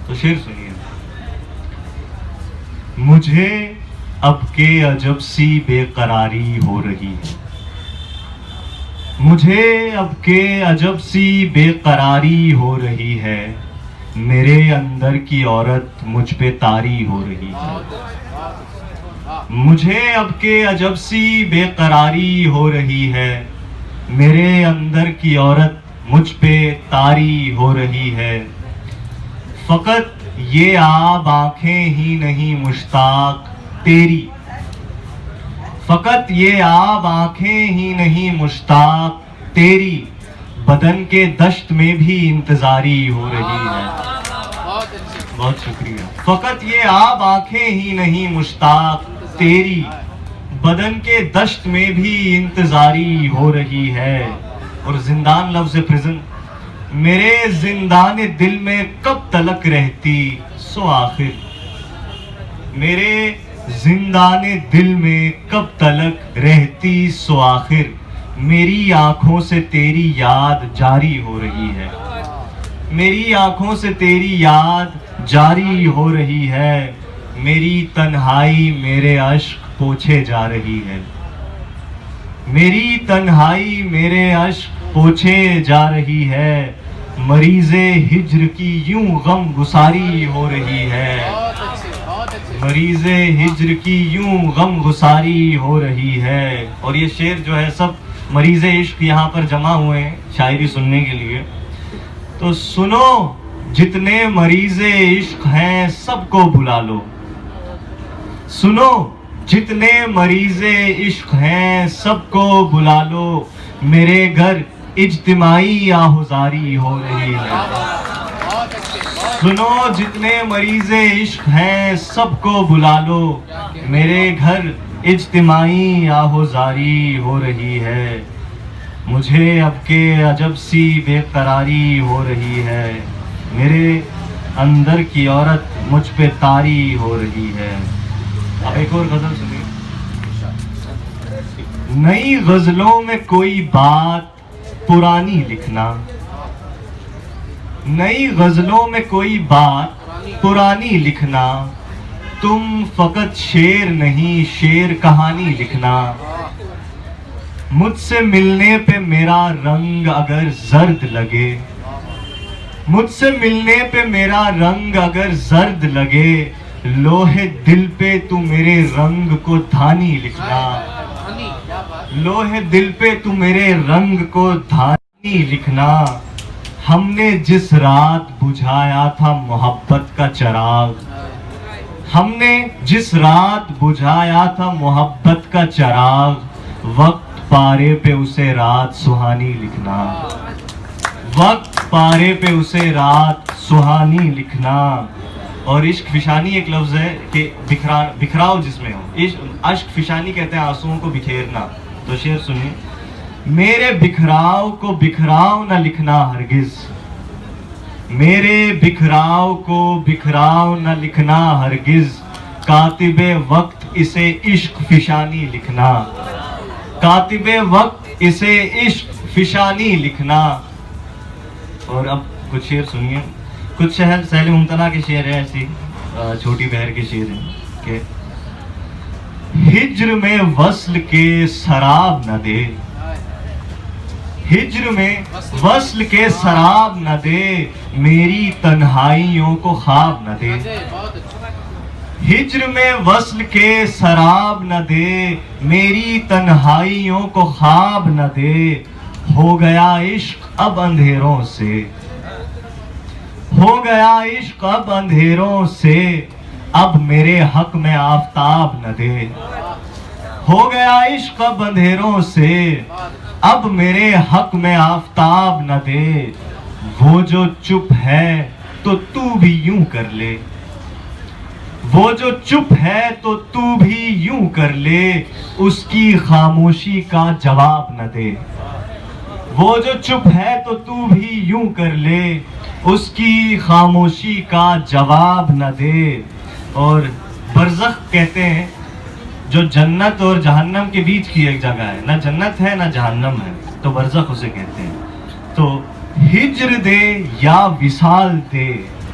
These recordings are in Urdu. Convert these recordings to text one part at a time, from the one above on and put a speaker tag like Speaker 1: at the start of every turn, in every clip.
Speaker 1: تو شعر سنیے. مجھے اب کے عجب سی بے قراری ہو رہی ہے. مجھے اب کے عجب سی بے قراری ہو رہی ہے. میرے اندر کی عورت مجھ پہ طاری ہو رہی ہے. مجھے اب کے عجب سی بے قراری ہو رہی ہے. میرے اندر کی عورت مجھ پہ طاری ہو رہی ہے. فقط یہ آب آنکھیں ہی نہیں مشتاق تیری. فقط یہ آب آنکھیں ہی نہیں مشتاق تیری. بدن کے دشت میں بھی انتظاری ہو رہی ہے. بہت شکریہ. فقط یہ آب آنکھیں ہی نہیں مشتاق تیری. بدن کے دشت میں بھی انتظاری ہو رہی ہے. اور زندان لفظ پرزن. میرے زندان دل میں کب تلک رہتی سو آخر. میرے زندان دل میں کب تلک رہتی سو آخر. میری آنکھوں سے تیری یاد جاری ہو رہی ہے. میری آنکھوں سے تیری یاد جاری ہو رہی ہے. میری تنہائی میرے اشک پوچھے جا رہی ہے. میری تنہائی میرے اشک پوچھے جا رہی ہے. مریض ہجر کی یوں غم گساری ہو رہی ہے. مریض ہجر کی یوں غم گساری ہو رہی ہے. اور یہ شعر جو ہے سب مریض عشق یہاں پر جمع ہوئے ہیں شاعری سننے کے لیے. تو سنو جتنے مریض عشق ہیں سب کو بلا لو. سنو جتنے مریض عشق ہیں سب کو بلا لو. میرے گھر اجتماعی آہوزاری ہو رہی ہے. سنو جتنے مریض عشق ہیں سب کو بلا لو. میرے گھر اجتماعی آہوزاری ہو رہی ہے. مجھے اب کے عجب سی بے قراری ہو رہی ہے. میرے اندر کی عورت مجھ پہ طاری ہو رہی ہے. اب ایک اور غزل سنیے. نئی غزلوں میں کوئی بات پرانی لکھنا. نئی غزلوں میں کوئی بات پرانی لکھنا. تم فقط شعر نہیں شعر کہانی لکھنا. مجھ سے ملنے پہ میرا رنگ اگر زرد لگے. مجھ سے ملنے پہ میرا رنگ اگر زرد لگے. لوہے دل پہ تو میرے رنگ کو دھانی لکھنا. لوہے دل پہ تو میرے رنگ کو دھانی لکھنا. ہم نے جس رات بجھایا تھا محبت کا چراغ. ہم نے جس رات بجھایا تھا محبت کا چراغ. وقت پارے پہ اسے رات سہانی لکھنا. وقت پارے پہ اسے رات سہانی لکھنا. اور عشق فشانی ایک لفظ ہے کہ بکھراؤ جس میں ہو. عشق فشانی کہتے ہیں آنسوؤں کو بکھیرنا. تو شعر سنیے. میرے بکھراؤ کو بکھراؤ نہ لکھنا ہرگز. میرے بکھراؤ کو بکھراؤ نہ لکھنا ہرگز. کاتب وقت اسے عشق فشانی لکھنا. کاتب وقت اسے عشق فشانی لکھنا. اور اب کچھ شعر سنیے. کچھ سہل ممتنع کے شعر ہیں ایسی چھوٹی بہر کے شعر ہیں کہ ہجر میں وصل کے سراب نہ دے. ہجر میں وصل کے سراب نہ دے. میری تنہائیوں کو خواب نہ دے. ہجر میں وصل کے سراب نہ دے. میری تنہائیوں کو خواب نہ دے. ہو گیا عشق اب اندھیروں سے. ہو گیا عشق اب اندھیروں سے. اب میرے حق میں آفتاب نہ دے. ہو گیا عشق اب اندھیروں سے. اب میرے حق میں آفتاب نہ دے. وہ جو چپ ہے تو تو بھی یوں کر لے. وہ جو چپ ہے تو تو بھی یوں کر لے. اس کی خاموشی کا جواب نہ دے. وہ جو چپ ہے تو تو بھی یوں کر لے. اس کی خاموشی کا جواب نہ دے. اور برزخ کہتے ہیں جو جنت اور جہنم کے بیچ کی ایک جگہ ہے. نہ جنت ہے نہ جہنم ہے تو برزخ اسے کہتے ہیں. تو ہجر دے یا وصال دے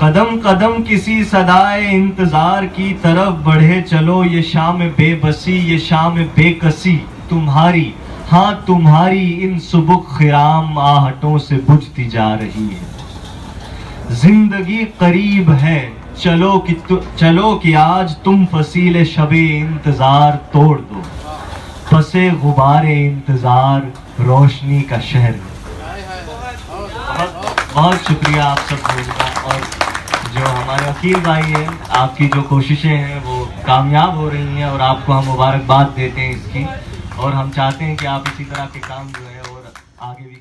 Speaker 1: قدم قدم کسی صدائے انتظار کی طرف بڑھے چلو، یہ شام بے بسی یہ شام بے کسی تمہاری، ہاں تمہاری ان سبک خرام آہٹوں سے بجھتی جا رہی ہے۔ زندگی قریب ہے چلو کہ آج تم فصیل شب انتظار توڑ دو، پسے غبار انتظار روشنی کا شہر۔ بہت شکریہ آپ سب لوگوں کا، اور جو ہمارے وکیل بھائی ہیں، آپ کی جو کوششیں ہیں وہ کامیاب ہو رہی ہیں، اور آپ کو ہم مبارکباد دیتے ہیں اس کی، اور ہم چاہتے ہیں کہ آپ اسی طرح کے کام جو ہے اور آگے بھی